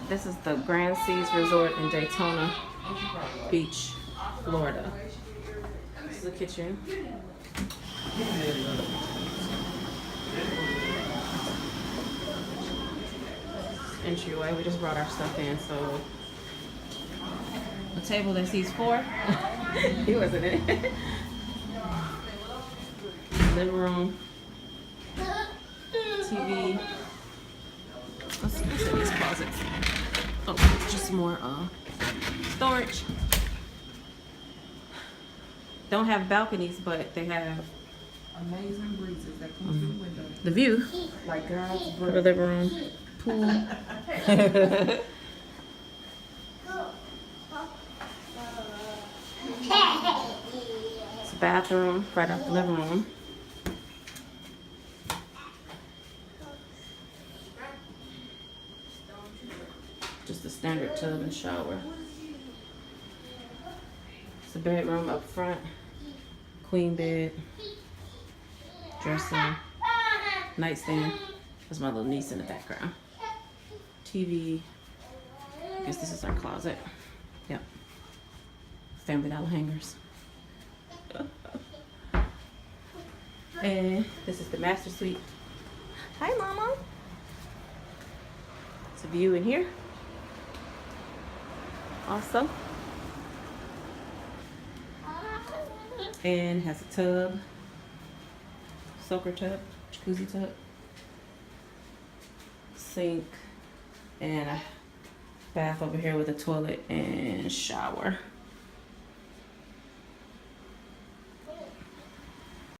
This is the Grand Seas Resort in Daytona Beach, Florida. This is the kitchen. Entryway. We just brought our stuff in, so a table that seats 4. He wasn't in it. Living room. TV. Let's see what's in these closets. Oh, just more storage. Don't have balconies, but they have amazing breezes that come through the window. the view. Like God's For the breath. living room. Pool. It's a bathroom right off the living room. Just a standard tub and shower. It's a bedroom up front. Queen bed. Dresser. Nightstand. There's my little niece in the background. TV. I guess this is our closet. Yep. Family Dollar hangers. And this is the master suite. Hi, Mama. It's a view in here. Also. And has a tub. Soaker tub. Jacuzzi tub. Sink. And a bath over here with a toilet and shower.